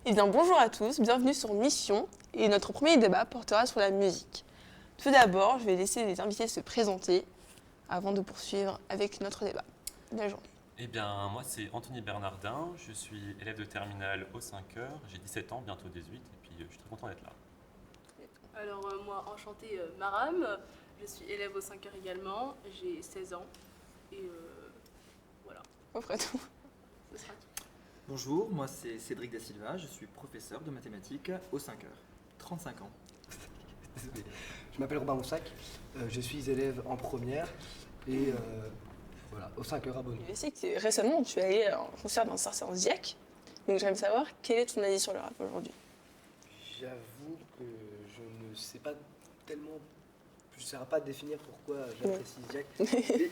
Eh bien bonjour à tous, bienvenue sur Mission et notre premier débat portera sur la musique. Tout d'abord, je vais laisser les invités se présenter avant de poursuivre avec notre débat de la journée. Eh bien, moi c'est Anthony Bernardin, je suis élève de terminale au 5h, j'ai 17 ans, bientôt 18, et puis je suis très content d'être là. Alors moi, enchantée Maram, je suis élève au 5h également, j'ai 16 ans et voilà, Après tout. ce sera tout. Bonjour, moi c'est Cédric Da Silva, je suis professeur de mathématiques au 5h, 35 ans. Désolé. Je m'appelle Robin Moussac, je suis élève en première et voilà, au 5h abonné. Je sais que récemment tu es allé en concert d'un certain Ziak, donc j'aimerais savoir quel est ton avis sur le rap aujourd'hui. J'avoue que je ne sais pas tellement, je ne saurais pas définir pourquoi j'apprécie Ziak. Mais,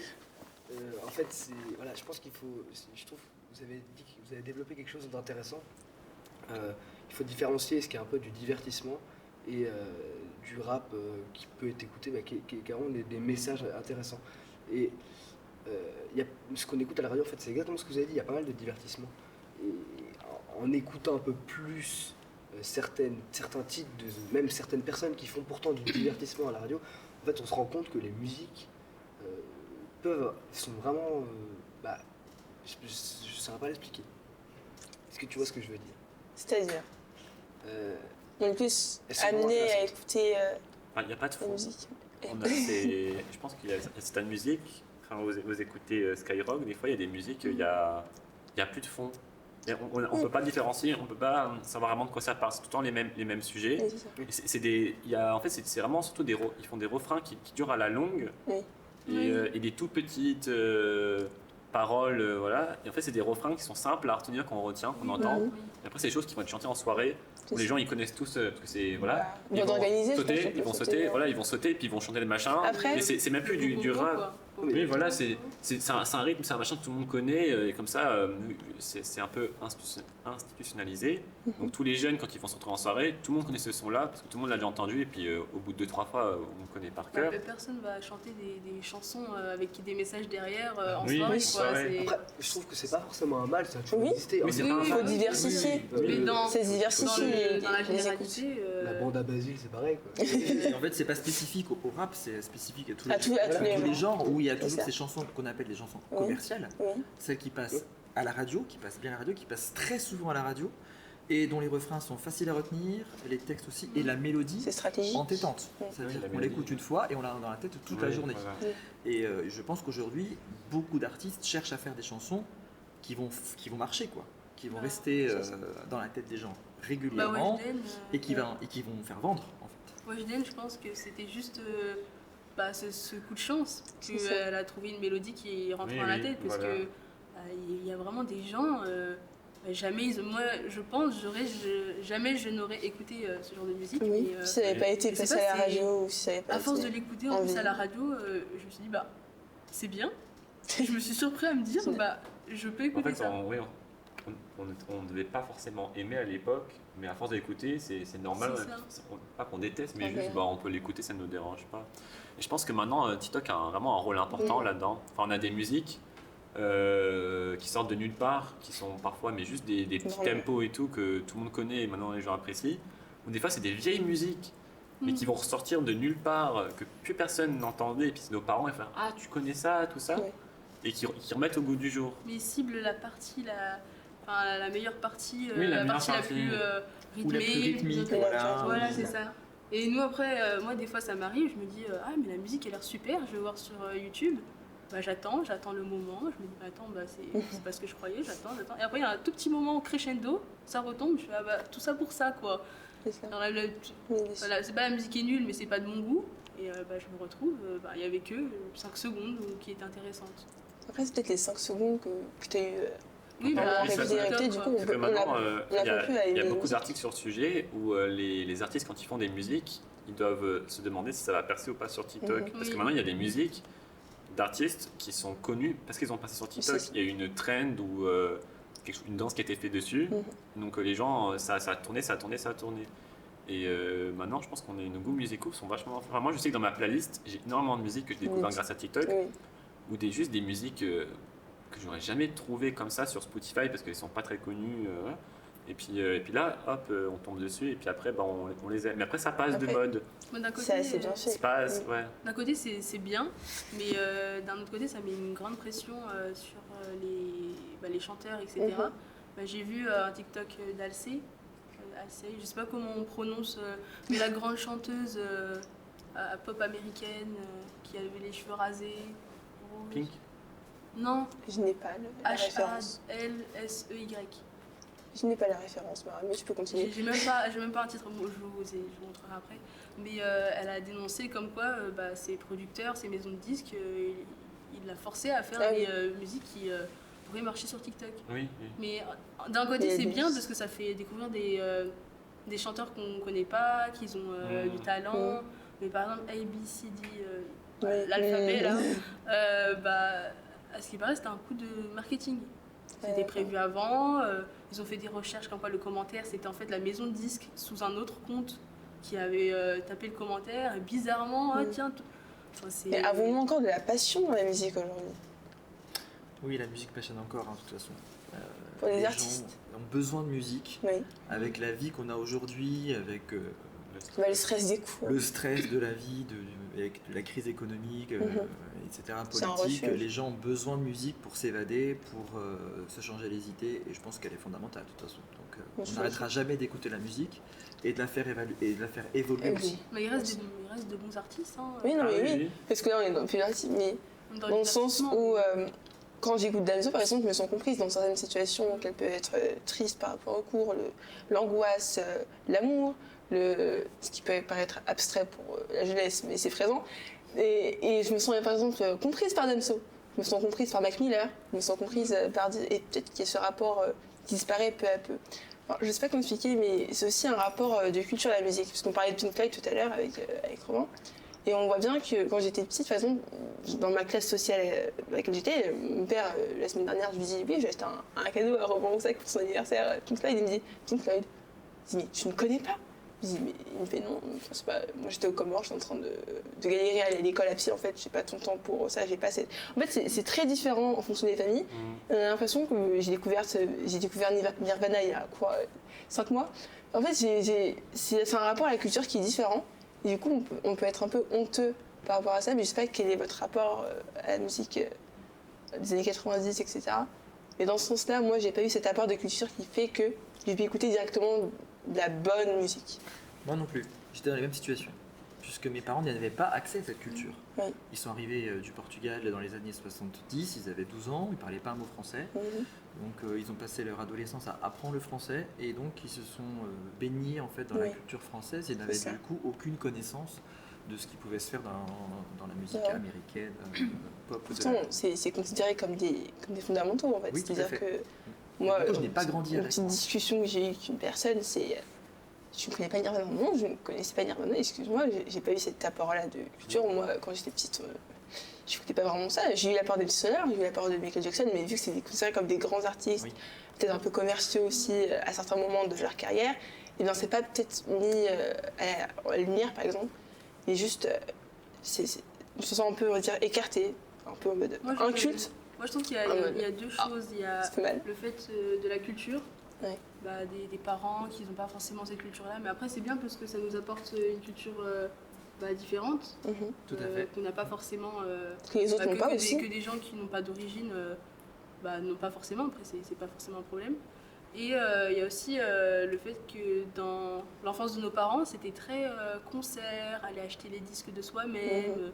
en fait, voilà, je pense qu'il faut, je trouve que vous avez dit que vous avez développé quelque chose d'intéressant. Il faut différencier ce qui est un peu du divertissement et du rap qui peut être écouté, qui a vraiment des messages intéressants. Et ce qu'on écoute à la radio, en fait, c'est exactement ce que vous avez dit, il y a pas mal de divertissement. Et en écoutant un peu plus certains titres, même certaines personnes qui font pourtant du divertissement à la radio, en fait, on se rend compte que les musiques sont vraiment... je ne saurais pas l'expliquer. Est-ce que tu vois ce que je veux dire? C'est-à-dire Euh, on est plus Elles sont amené moins à écouter Il n'y a pas de la fond. musique. Je pense qu'il y a certaines musiques, enfin, vous écoutez Skyrock, des fois il y a des musiques, il y a plus de fond. Et on ne peut pas différencier, on ne peut pas savoir vraiment de quoi ça parle, c'est tout le temps les mêmes sujets. Oui, c'est ça. En fait, c'est vraiment surtout ils font des refrains qui durent à la longue Oui. et des tout petites paroles, voilà. Et en fait, c'est des refrains qui sont simples à retenir, qu'on retient, qu'on entend. Mhm. Et après, c'est des choses qui vont être chantées en soirée, où les gens ils connaissent tous, parce que c'est voilà. Bien organisé, je pense qu'on Sauter, peut ils vont sauter, sauter, voilà, ils vont sauter, puis ils vont chanter le machin. Après- Mais c'est même plus du rap. Oui, voilà, c'est un rythme, c'est un machin que tout le monde connaît, et comme ça, c'est un peu institutionnalisé. Donc tous les jeunes, quand ils vont se retrouver en soirée, tout le monde connaît ce son-là, parce que tout le monde l'a déjà entendu, et puis au bout de 2-3 fois, on le connaît par cœur. Personne va chanter des chansons avec des messages derrière en Oui, soirée. oui, Quoi. ouais. C'est- Après, je trouve que c'est pas forcément un mal, ça a toujours Oui. existé. Oui, c'est Il pas un faut mal. diversifier. Mais dans, C'est diversifié, dans la les généralité, La bande à Basile, c'est pareil, quoi. Et en fait, c'est pas spécifique au rap, c'est spécifique à tous À tous les genres où il y a C'est toujours ça. ces chansons qu'on appelle les chansons Oui. commerciales, Oui. celles qui passent à la radio, qui passent bien à la radio, qui passent très souvent à la radio et dont les refrains sont faciles à retenir, les textes aussi et la mélodie C'est stratégique. entêtante. Oui. C'est-à-dire Oui, la qu'on mélodie. l'écoute une fois et on l'a dans la tête toute la Oui, journée. voilà. Et je pense qu'aujourd'hui, beaucoup d'artistes cherchent à faire des chansons qui vont marcher, quoi, qui vont rester dans la tête des gens régulièrement et qui vont faire vendre, en fait. Weshden, je pense que c'était juste ce coup de chance C'est ça. qu'elle a trouvé une mélodie qui rentre Oui, dans la oui, tête. Parce voilà. que il y a vraiment des gens, jamais moi je pense, jamais je n'aurais écouté ce genre de musique. Oui, mais, si ça n'avait pas été je sais passé pas, à la c'est- radio ou si ça n'avait pas à force été de l'écouter en en plus à ville. la radio, je me suis dit c'est bien. Je me suis surpris à me dire je peux En écouter fait, ça. on ne devait pas forcément aimer à l'époque, mais à force d'écouter, c'est normal. C'est Pas qu'on déteste, mais Ok. juste on peut l'écouter, ça ne nous dérange pas. Et je pense que maintenant, TikTok a vraiment un rôle important Oui. là-dedans. Enfin, on a des musiques qui sortent de nulle part, qui sont parfois mais juste des petits Ouais. tempos et tout que tout le monde connaît et maintenant les gens apprécient. Ou des fois, c'est des vieilles musiques. Mais qui vont ressortir de nulle part, que plus personne n'entendait, et puis c'est nos parents, ils font ah, tu connais ça, tout ça, Ouais. et qui remettent au goût du jour. Mais cible la partie, la meilleure partie, Oui, la la meilleure partie la partie. plus Ou la plus rythmique, voilà. Voilà, c'est ça. Et nous après, moi des fois ça m'arrive, je me dis ah mais la musique a l'air super, je vais voir sur YouTube. J'attends le moment, je me dis attends c'est pas ce que je croyais, j'attends. Et après il y a un tout petit moment crescendo, ça retombe, je fais tout ça pour ça quoi. C'est ça. Alors, Oui, voilà, c'est pas la musique est nulle mais c'est pas de mon goût. Et je me retrouve, il y avait que 5 secondes qui étaient intéressantes. Après, c'est peut-être les 5 secondes que tu as eu. Oui, Pendant voilà, la ça, c'est régularité, du top, coup, quoi. Parce que maintenant, on a pas pu à il y a aimer beaucoup les d'articles sur le sujet où les artistes, quand ils font des musiques, ils doivent se demander si ça va percer ou pas sur TikTok. Mhm. Parce que Oui. maintenant, il y a des musiques d'artistes qui sont connus parce qu'ils ont passé sur TikTok. C'est ça. Il y a eu une trend ou une danse qui a été faite dessus. Donc les gens, ça a tourné, ça a tourné, ça a tourné. Et maintenant, je pense qu'on nos goûts musicaux sont vachement... Enfin, moi, je sais que dans ma playlist, j'ai énormément de musiques que j'ai découvert grâce à TikTok, Oui. ou juste des musiques que j'aurais jamais trouvées comme ça sur Spotify parce qu'elles sont pas très connues. Voilà. Et puis là, hop, on tombe dessus et puis après, on les aime. Mais après, ça passe de Après, mode. C'est assez bien fait. Ça passe, ouais. D'un côté, c'est bien, mais d'un autre côté, ça met une grande pression sur les chanteurs, etc. J'ai vu un TikTok d'Alcé, je sais pas comment on prononce, mais la grande chanteuse pop américaine qui avait les cheveux rasés. Rouges. Pink. Non. Je n'ai pas la référence. H-A-L-S-E-Y. Je n'ai pas la référence, mais tu peux continuer. J'ai même pas un titre, je vous montrerai après. Mais elle a dénoncé comme quoi ses producteurs, ses maisons de disques, ils la forçaient à faire des musiques qui pourraient marcher sur TikTok. Oui. Mais d'un côté, c'est bien parce que ça fait découvrir des chanteurs qu'on ne connaît pas, qui ont du talent. Mais par exemple, ABCD, l'alphabet, là, à ce qui paraît, c'était un coup de marketing. C'était prévu avant. Ils ont fait des recherches comme quoi le commentaire, c'était en fait la maison de disques sous un autre compte qui avait tapé le commentaire. Et bizarrement, tiens. Mais avons-nous encore de la passion dans la musique aujourd'hui? Oui, la musique passionne encore, de toute façon. Pour les artistes. Gens ont besoin de musique. Avec la vie qu'on a aujourd'hui, avec le stress des cours. Le stress de la vie, avec la crise économique, etc., politique, les gens ont besoin de musique pour s'évader, pour se changer les idées, et je pense qu'elle est fondamentale de toute façon. Donc on n'arrêtera jamais d'écouter la musique et de la faire évoluer aussi. Mais il reste de bons artistes. Oui, parce que là on est dans le plus artiste, mais dans le sens où quand j'écoute Damso, par exemple, je me sens comprise dans certaines situations qu'elle peut être triste par rapport au cours, l'angoisse, l'amour, ce qui peut paraître abstrait pour la jeunesse, mais c'est présent. Et je me sens par exemple comprise par Damso, je me sens comprise par Mac Miller, je me sens comprise par... Et peut-être qu'il y a ce rapport qui disparaît peu à peu. Alors, je ne sais pas comment expliquer, mais c'est aussi un rapport de culture à la musique, parce qu'on parlait de Pink Floyd tout à l'heure avec Romain. Et on voit bien que quand j'étais petite, par exemple, dans ma classe sociale dans laquelle j'étais, mon père, la semaine dernière, je lui dis oui, j'ai acheté un cadeau à Romain Ronsac pour son anniversaire, Pink Floyd. Il me dit Pink Floyd. Je dis mais tu ne connais pas? Je dis mais il me fait non, c'est pas... Moi j'étais au Comores, j'étais en train de galérer à aller à l'école à pied, en fait, j'ai pas ton temps pour ça, j'ai pas cette... En fait c'est très différent en fonction des familles. On a l'impression que j'ai découvert Nirvana il y a 5 mois. En fait c'est un rapport à la culture qui est différent. Et du coup, on peut être un peu honteux par rapport à ça, mais je sais pas quel est votre rapport à la musique des années 90, etc. Mais dans ce sens-là, moi, j'ai pas eu cet apport de culture qui fait que j'ai pu écouter directement de la bonne musique. Moi non plus. J'étais dans la même situation, puisque mes parents n'avaient pas accès à cette culture. Ils sont arrivés du Portugal dans les années 70, ils avaient 12 ans, ils parlaient pas un mot français. Donc ils ont passé leur adolescence à apprendre le français et donc ils se sont baignés en fait dans la culture française et n'avaient du coup aucune connaissance de ce qui pouvait se faire dans la musique américaine, pop. Pourtant, c'est considéré comme des fondamentaux en fait. Oui, c'est-à-dire que moi, je n'ai pas grandi avec. Une petite discussion que j'ai eue avec une personne, c'est je ne connais pas Nirvana. Non, je ne connaissais pas Nirvana, excuse-moi, j'ai pas eu cet apport-là de culture. Moi, quand j'étais petite, je n'écoutais pas vraiment ça. J'ai eu la part des sonneurs, j'ai eu la part de Michael Jackson, mais vu que c'est considéré comme des grands artistes, peut-être un peu commerciaux aussi à certains moments de leur carrière, et bien c'est pas peut-être mis à la lumière par exemple, mais juste, je me sens un peu, on va dire, écartée, un peu en mode culte. Moi je trouve qu'il y a deux choses. Il y a le fait de la culture, des parents qui n'ont pas forcément cette culture-là, mais après c'est bien parce que ça nous apporte une culture différente, tout à fait. qu'on n'a pas forcément, que les autres n'ont pas aussi. Que des gens qui n'ont pas d'origine n'ont pas forcément, après c'est pas forcément un problème. Et il y a aussi le fait que dans l'enfance de nos parents, c'était très concert, aller acheter les disques de soi-même.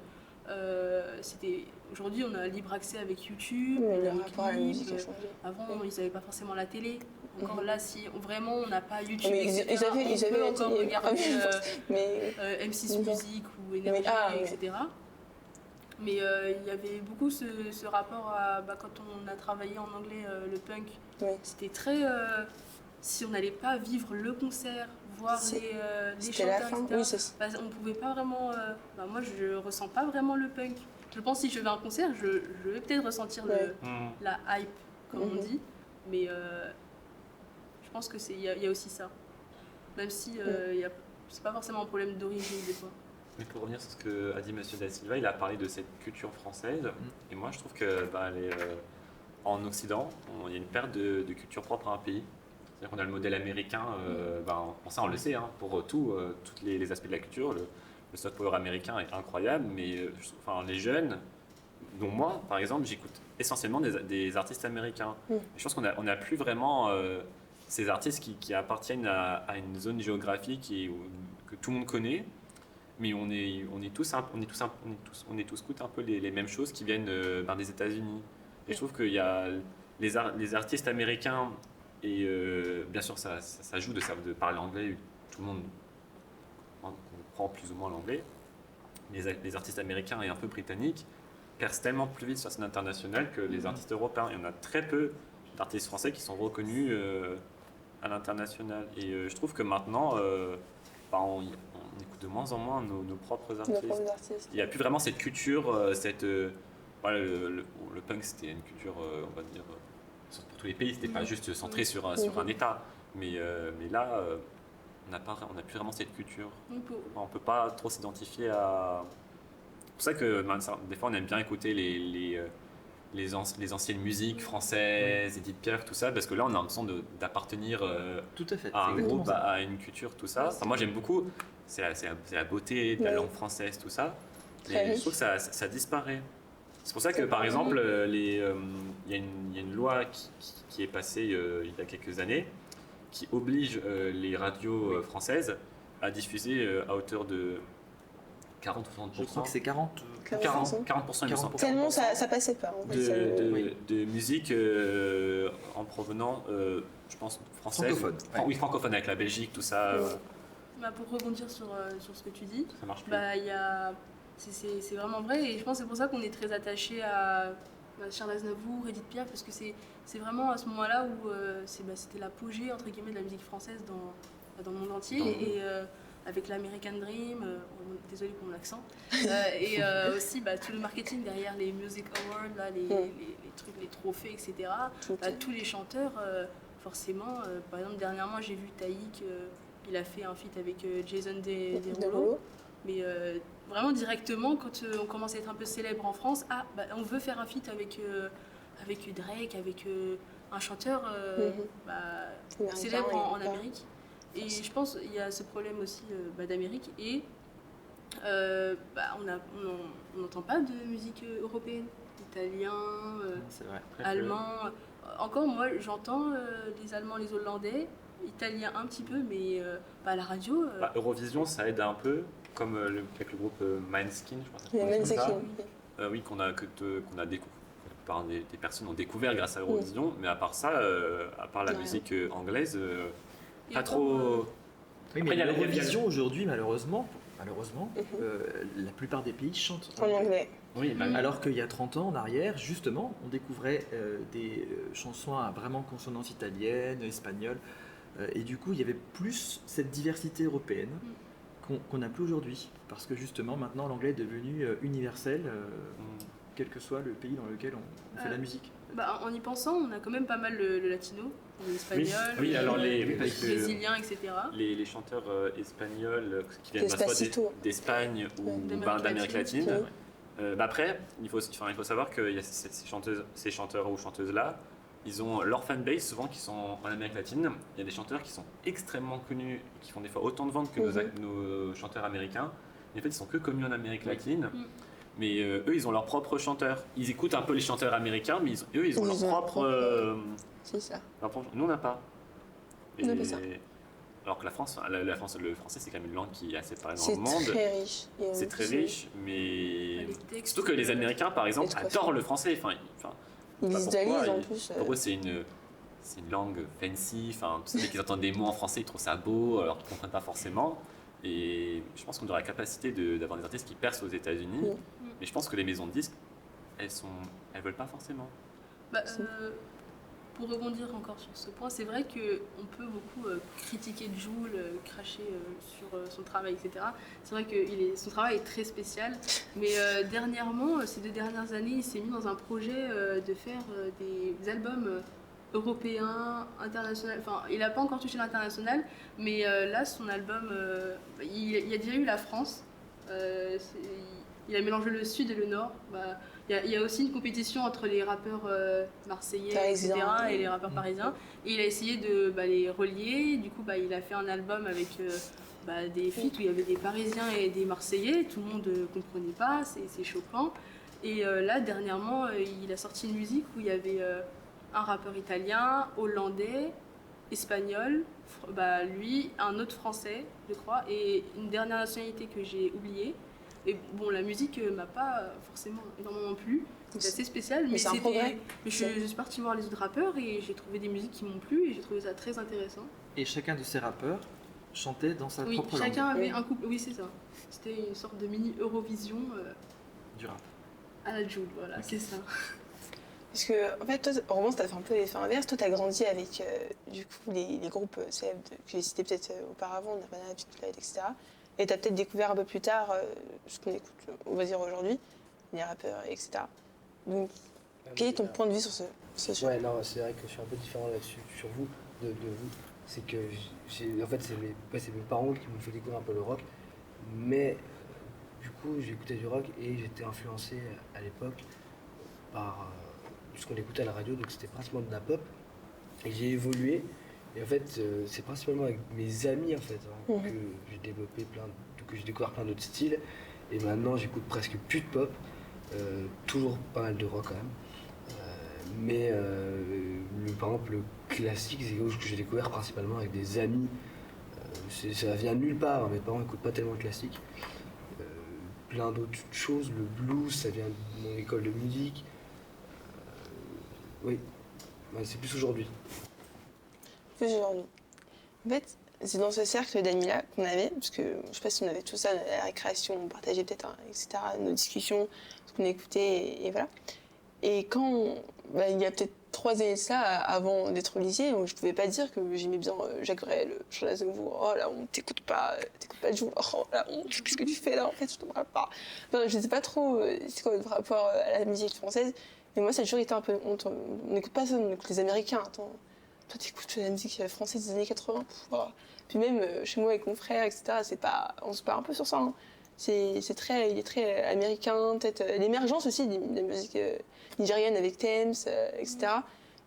Aujourd'hui, on a libre accès avec YouTube. Le rapport à la musique a changé. Avant, ils n'avaient pas forcément la télé. Encore là, si vraiment on n'a pas YouTube, mais ils avaient encore regarder M6 Music ou Énergie, etc. Mais il y avait beaucoup ce rapport à quand on a travaillé en anglais le punk. C'était très... si on n'allait pas vivre le concert, voir les chanteurs, etc., on ne pouvait pas vraiment... moi, je ne ressens pas vraiment le punk. Je pense que si je vais à un concert, je vais peut-être ressentir la hype, comme on dit. Mais je pense qu'il y a aussi ça. Même si c'est pas forcément un problème d'origine des fois. Mais pour revenir sur ce qu'a dit M. Da Silva, il a parlé de cette culture française. Et moi, je trouve que en Occident, il y a une perte de culture propre à un pays. C'est-à-dire qu'on a le modèle américain, ça on le sait, hein, pour tous les aspects de la culture. Le soft power américain est incroyable, mais les jeunes, dont moi par exemple, j'écoute essentiellement des artistes américains. Je pense qu'on n'a plus vraiment ces artistes qui appartiennent à une zone géographique que tout le monde connaît, mais on est tous un peu les mêmes choses qui viennent des États-Unis. Et je trouve qu'il y a les artistes américains, et bien sûr ça joue de parler anglais, tout le monde comprend plus ou moins l'anglais. Les artistes américains et un peu britanniques percent tellement plus vite sur la scène internationale que les artistes européens. Il y en a très peu d'artistes français qui sont reconnus à l'international. Et je trouve que maintenant, on écoute de moins en moins nos propres artistes. Il n'y a plus vraiment cette culture, le punk c'était une culture, on va dire, pour tous les pays, c'était pas juste centré sur un État. Mais là, on n'a plus vraiment cette culture. On ne peut pas trop s'identifier à... C'est pour ça que des fois on aime bien écouter les anciennes musiques françaises, Edith Piaf, tout ça, parce que là on a l'impression d'appartenir tout à fait, à un groupe, à une culture, tout ça. Enfin, moi j'aime beaucoup, c'est la beauté de la langue française, tout ça. Mais je trouve que ça disparaît. C'est pour ça que par exemple, il y a une loi qui est passée il y a quelques années qui oblige les radios françaises à diffuser à hauteur de 40 ou 60%. Je crois que c'est 40%, il me semble. Tellement ça passait pas. En fait, de musique en provenant, je pense, française. Francophone. Oui, francophone, avec la Belgique, tout ça. Pour rebondir sur ce que tu dis, ça marche plus. C'est vraiment vrai, et je pense que c'est pour ça qu'on est très attaché à Charles Aznavour, Edith Piaf, parce que c'est vraiment à ce moment-là où c'était l'apogée entre guillemets de la musique française dans le monde entier, et avec l'American Dream, désolé pour mon accent, et aussi tout le marketing derrière les Music Awards, là, les trucs, les trophées, etc. Tous les chanteurs, forcément, par exemple dernièrement j'ai vu Taïk, il a fait un feat avec Jason Derulo, mais vraiment directement quand on commence à être un peu célèbre en France, on veut faire un feat avec Drake, avec un chanteur célèbre en Amérique. Et je pense qu'il y a ce problème aussi d'Amérique, et on n'entend pas de musique européenne, italien, allemand. Encore moi j'entends les Allemands, les Hollandais, italiens un petit peu, mais à la radio. Eurovision ça aide un peu, comme avec le groupe Måneskin, je pense. Oui, qu'on a découvert. Des personnes ont découvert grâce à Eurovision, mais à part ça, à part la musique anglaise, pas trop. Oui, mais l'Eurovision aujourd'hui, malheureusement, la plupart des pays chantent en anglais. Oui, alors qu'il y a 30 ans en arrière, justement, on découvrait des chansons à vraiment consonance italienne, espagnole, et du coup, il y avait plus cette diversité européenne qu'on n'a plus aujourd'hui, parce que justement, maintenant, l'anglais est devenu universel, quel que soit le pays dans lequel on fait la musique. En y pensant, on a quand même pas mal le latino, l'espagnol, alors les brésiliens, etc. Les chanteurs espagnols qui viennent soit d'Espagne ou d'Amérique latine. Après, il faut savoir que ces chanteurs ou chanteuses-là, ils ont leur fanbase souvent qui sont en Amérique latine. Il y a des chanteurs qui sont extrêmement connus, qui font des fois autant de ventes que nos chanteurs américains. Mais en fait, ils sont que connus en Amérique latine. Mais eux, ils ont leurs propres chanteurs. Ils écoutent un peu les chanteurs américains, mais eux, ils ont leur propre... C'est ça. Nous, on n'a pas. On n'a pas ça. Alors que le français, c'est quand même une langue qui est assez parlée dans le monde. C'est très riche. C'est très riche, mais... Surtout que les Américains, par exemple, adorent le français. Ils visualisent en plus. Pour eux, c'est une langue fancy. Dès qu'ils entendent des mots en français, ils trouvent ça beau, alors qu'ils ne comprennent pas forcément. Et je pense qu'on a la capacité d'avoir des artistes qui percent aux États-Unis, mais je pense que les maisons de disques, elles veulent pas forcément. Pour rebondir encore sur ce point, c'est vrai qu'on peut beaucoup critiquer Jul, cracher sur son travail, etc. C'est vrai que son travail est très spécial, mais dernièrement, ces 2 dernières années, il s'est mis dans un projet de faire des albums européen, international, il n'a pas encore touché l'international, mais là son album, il y a déjà eu la France, il a mélangé le sud et le nord. Il y a aussi une compétition entre les rappeurs marseillais, etc., et les rappeurs parisiens. Et il a essayé de les relier. Du coup, il a fait un album avec des feats où il y avait des Parisiens et des Marseillais. Tout le monde ne comprenait pas, c'est choquant. Et là, dernièrement, il a sorti une musique où il y avait un rappeur italien, hollandais, espagnol, lui, un autre français, je crois, et une dernière nationalité que j'ai oubliée. Et bon, la musique m'a pas forcément énormément plu. C'est assez spécial, mais c'est un progrès. Je suis partie voir les autres rappeurs et j'ai trouvé des musiques qui m'ont plu et j'ai trouvé ça très intéressant. Et chacun de ces rappeurs chantait dans sa propre langue. Oui, chacun avait un couple. Oui, c'est ça. C'était une sorte de mini Eurovision. Du rap. À la Jules, voilà, okay. C'est ça. Parce que, en fait, toi, en romance, t'as fait un peu l'effet inverse. Toi, t'as grandi avec, du coup, les groupes célèbres que j'ai cités peut-être auparavant, Nirvana, Pink Floyd, etc. Et t'as peut-être découvert un peu plus tard ce qu'on écoute, on va dire aujourd'hui, les rappeurs, etc. Donc, quel est ton point de vue sur ce sujet? Ouais, non, c'est vrai que je suis un peu différent là-dessus, sur vous, de vous. C'est que, en fait, c'est mes parents qui m'ont fait découvrir un peu le rock. Mais, du coup, j'écoutais du rock et j'étais influencé à l'époque par ce qu'on écoutait à la radio, donc c'était principalement de la pop. Et j'ai évolué. Et en fait, c'est principalement avec mes amis en fait, que j'ai développé que j'ai découvert plein d'autres styles. Et maintenant, j'écoute presque plus de pop, toujours pas mal de rock quand même. Mais par exemple, le classique, c'est quelque chose que j'ai découvert principalement avec des amis. Ça vient de nulle part, mes parents n'écoutent pas tellement le classique. Plein d'autres choses, le blues, ça vient de mon école de musique. Oui, c'est plus aujourd'hui. En fait, c'est dans ce cercle d'amis-là qu'on avait, parce que je sais pas si on avait tout ça à la récréation, on partageait peut-être, etc., nos discussions, ce qu'on écoutait, et voilà. Et quand il y a peut-être 3 années de ça, avant d'être au lycée, je pouvais pas dire que j'aimais bien Jacques Brel, Charles Aznavour. Oh là, on t'écoute pas Jul. Oh la honte, qu'est-ce que tu fais là en fait, je te parle pas. Enfin, je sais pas trop c'est quoi votre rapport à la musique française, mais moi ça a toujours été un peu honte. On n'écoute pas ça, on écoute les Américains. Attends, toi t'écoutes la musique française des années 80. Voilà. Puis même chez moi avec mon frère, etc., on se parle un peu sur ça. Hein. Il est très américain, peut-être l'émergence aussi de la musique nigérienne avec Thames, etc.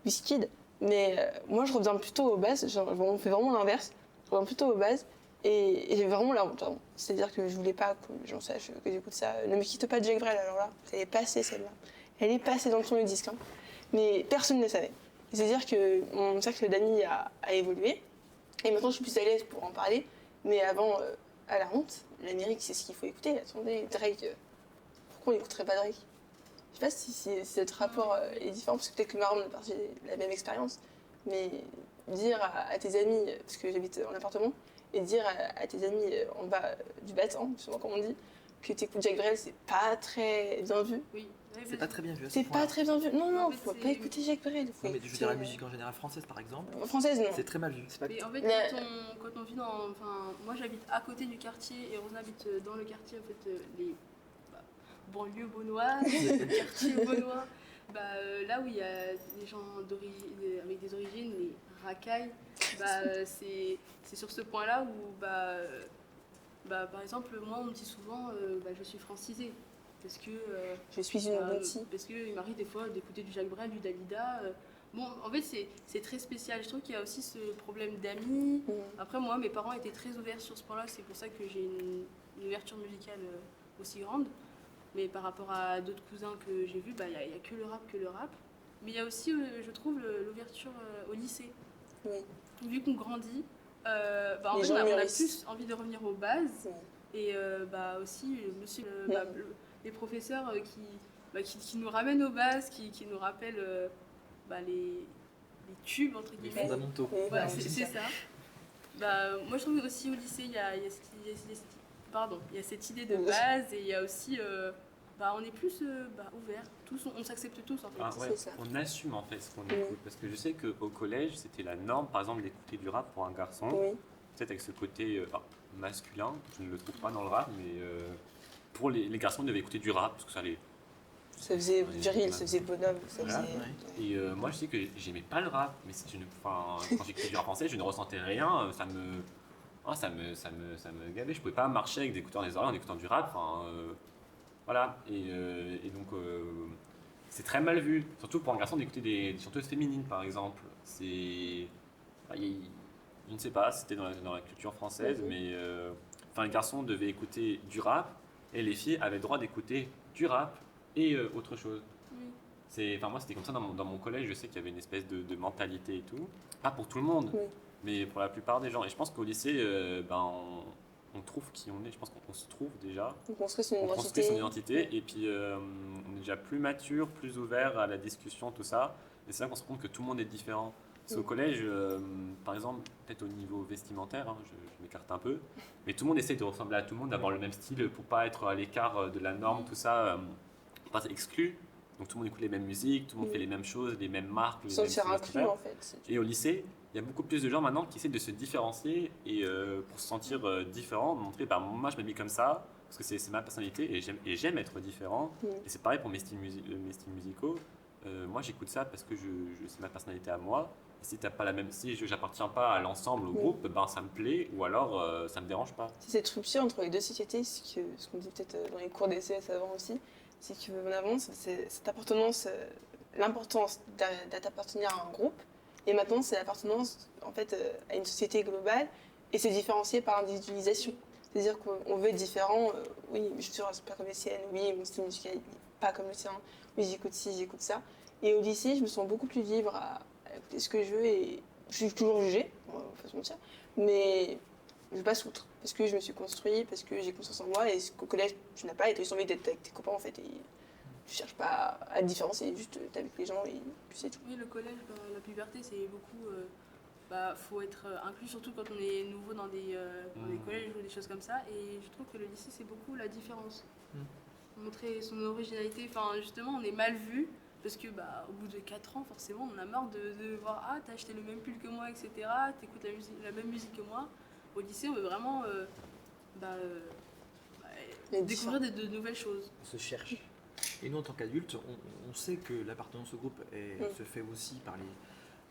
Wizkid. Mais moi, je reviens plutôt aux bases. On fait vraiment l'inverse. Je reviens plutôt aux bases. Et j'ai vraiment la honte. C'est-à-dire que je voulais pas que les gens sachent que j'écoute ça. Ne me quitte pas de Jacques Brel, alors là. Elle est passée, celle-là. Elle est passée dans le tour du disque. Hein. Mais personne ne le savait. C'est-à-dire que mon cercle d'amis a évolué. Et maintenant, je suis plus à l'aise pour en parler. Mais avant, à la honte, l'Amérique, c'est ce qu'il faut écouter. Attendez, Drake. Pourquoi on n'écouterait pas Drake? Je sais pas si notre rapport est différent, parce que peut-être que Marron a partagé la même expérience. Mais dire à tes amis, parce que j'habite en appartement, et dire à tes amis en bas du bâtiment, souvent comme on dit, que tu écoutes Jacques Brel, c'est pas très bien vu. Oui. C'est pas très bien vu. C'est pas très bien vu. Non, faut pas écouter Jacques Brel. Non, mais je veux dire la musique en général française par exemple. Française, non. C'est très mal vu. Mais en fait, quand on vit dans. Enfin, moi j'habite à côté du quartier et Rosna habite dans le quartier, en fait, les banlieues beaunoises, le quartier beaunois. Là où il y a des gens avec des origines, les racailles, c'est sur ce point-là où, par exemple, moi on me dit souvent je suis francisée. Parce que je suis une bâtie. Parce qu'il m'arrive des fois d'écouter du Jacques Brel, du Dalida. Bon, en fait, c'est très spécial. Je trouve qu'il y a aussi ce problème d'amis. Après, moi, mes parents étaient très ouverts sur ce point-là. C'est pour ça que j'ai une ouverture musicale aussi grande. Mais par rapport à d'autres cousins que j'ai vus, il n'y a que le rap. Mais il y a aussi, je trouve, l'ouverture au lycée. Oui. Vu qu'on grandit, en fait, on a plus envie de revenir aux bases. Et aussi, les professeurs qui nous ramènent aux bases, qui nous rappellent les tubes, entre guillemets. Les fondamentaux. Ouais, c'est ça. Moi, je trouve aussi au lycée, il y a cette idée de base et il y a aussi... on est plus ouvert, on s'accepte tous en fait. Ouais, on assume en fait ce qu'on écoute. Parce que je sais qu'au collège, c'était la norme, par exemple, d'écouter du rap pour un garçon. Oui. Peut-être avec ce côté masculin, je ne le trouve pas dans le rap, mais pour les garçons, ils devaient écouter du rap parce que ça allait. Ça faisait viril, ça faisait bonhomme. Et moi, je sais que j'aimais pas le rap, mais quand j'écoutais du rap français, je ne ressentais rien. Ça me gavait. Je pouvais pas marcher avec des écouteurs dans les oreilles en écoutant du rap. Voilà, et donc c'est très mal vu, surtout pour un garçon d'écouter des chanteuses féminines par exemple. Je ne sais pas, c'était dans la culture française, mais les garçons devaient écouter du rap et les filles avaient le droit d'écouter du rap et autre chose. Moi c'était comme ça dans mon collège, je sais qu'il y avait une espèce de mentalité et tout, pas pour tout le monde, mais pour la plupart des gens. Et je pense qu'au lycée, on trouve qui on est, je pense qu'on se trouve déjà. On construit son identité et puis on est déjà plus mature, plus ouvert à la discussion, tout ça. Et c'est là qu'on se rend compte que tout le monde est différent. Parce qu'au collège, par exemple, peut-être au niveau vestimentaire, hein, je m'écarte un peu, mais tout le monde essaie de ressembler à tout le monde, d'avoir le même style pour pas être à l'écart de la norme, tout ça, pour pas être exclu. Donc tout le monde écoute les mêmes musiques, tout le monde fait les mêmes choses, les mêmes marques, les mêmes inclus en fait. Et au lycée, il y a beaucoup plus de gens maintenant qui essaient de se différencier et pour se sentir différent, montrer moi je m'habille comme ça parce que c'est ma personnalité et j'aime être différent. Et c'est pareil pour mes styles musicaux. Moi j'écoute ça parce que c'est ma personnalité à moi. Et si j'appartiens pas à l'ensemble, au groupe, ça me plaît ou alors ça me dérange pas. C'est cette rupture entre les deux sociétés, ce qu'on dit peut-être dans les cours d'essai avant aussi, c'est qu'en avance, c'est cette appartenance, l'importance d'appartenir à un groupe. Et maintenant, c'est l'appartenance en fait, à une société globale et c'est différencié par l'individualisation. C'est-à-dire qu'on veut être différent. Oui, je suis pas comme les siennes. Oui, mon style musical n'est pas comme le tien. Oui, j'écoute ci, j'écoute ça. Et au lycée, je me sens beaucoup plus libre à écouter ce que je veux et je suis toujours jugée, on va pas se mentir. Mais je ne veux pas s'outre parce que je me suis construit, parce que j'ai confiance en moi et qu'au collège, tu n'as pas et tu as juste envie d'être avec tes copains en fait. Et tu cherches pas à te différencier, juste t'es avec les gens et puis c'est tout. Oui, le collège, la puberté, c'est beaucoup. Faut être inclus, surtout quand on est nouveau dans des collèges ou des choses comme ça. Et je trouve que le lycée, c'est beaucoup la différence. Montrer son originalité. Enfin, justement, on est mal vu parce que au bout de 4 ans, forcément, on a marre de voir t'as acheté le même pull que moi, etc. T'écoutes la même musique que moi. Au lycée, on veut vraiment découvrir de nouvelles choses. On se cherche. Et nous, en tant qu'adultes, on sait que l'appartenance au groupe se fait aussi par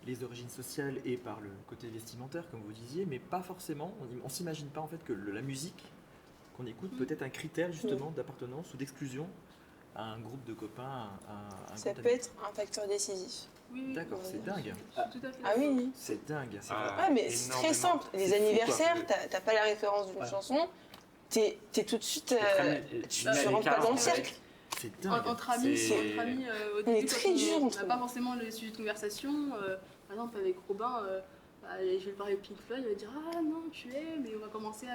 les origines sociales et par le côté vestimentaire, comme vous disiez, mais pas forcément. On ne s'imagine pas en fait que la musique qu'on écoute peut être un critère justement d'appartenance ou d'exclusion à un groupe de copains. Ça peut être un facteur décisif. Oui, d'accord, c'est dingue. Tout à fait. Ah oui. C'est dingue. Mais c'est très simple. Les anniversaires, t'as pas la référence d'une chanson, t'es tout de suite, tu rentres pas dans le cercle. C'est dingue. Entre amis, au début, très dur, on n'a pas forcément le sujet de conversation. Par exemple, avec Robin, je vais parler de Pink Floyd, il va dire « Ah non, tu aimes !» Et on va commencer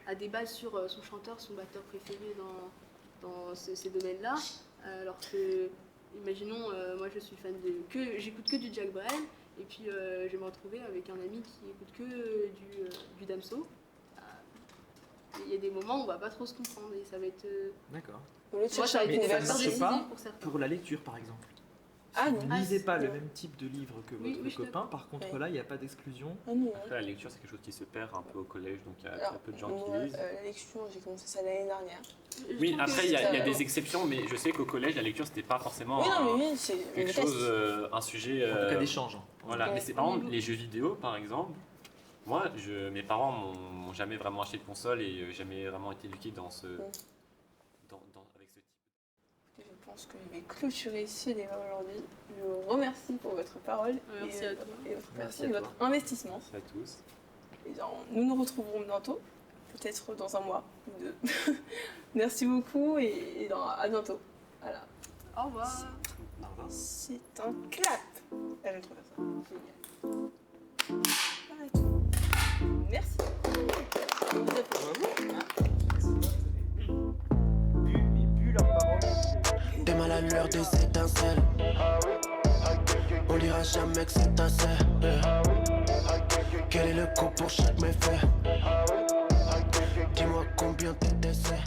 à débattre sur son chanteur, son batteur préféré dans ces domaines-là. Alors que, imaginons, moi je suis fan j'écoute que du Jack Brel, et puis je vais me retrouver avec un ami qui écoute que du Damso. Il y a des moments où on va pas trop se comprendre et ça va être... D'accord. Moi, ça va être une facteur décisif pour certains. Pour la lecture, par exemple. Non. Vous ne lisez pas le même type de livre que votre copain, par contre là, il n'y a pas d'exclusion. Après, la lecture, c'est quelque chose qui se perd un peu au collège, donc il y a très peu de gens qui lisent. La lecture, j'ai commencé ça l'année dernière. Oui, après, il y a des exceptions, mais je sais qu'au collège, la lecture, c'était pas forcément quelque chose, un sujet... En tout cas, d'échange. Voilà, mais c'est par exemple les jeux vidéo, par exemple. Moi, mes parents m'ont jamais vraiment acheté de console et jamais vraiment été éduqués avec ce type. Je pense que je vais clôturer ce débat aujourd'hui. Je vous remercie pour votre parole et votre investissement. Merci à tous. Nous nous retrouverons bientôt, peut-être dans un mois ou deux. Merci beaucoup et à bientôt. Voilà. Au revoir. C'est un clap. Je trouve ça génial. Merci. T'es mal à l'heure des étincelles. On dira jamais que c'est un seul. Quel est le coût pour chaque méfait? Dis-moi combien t'es d'essais.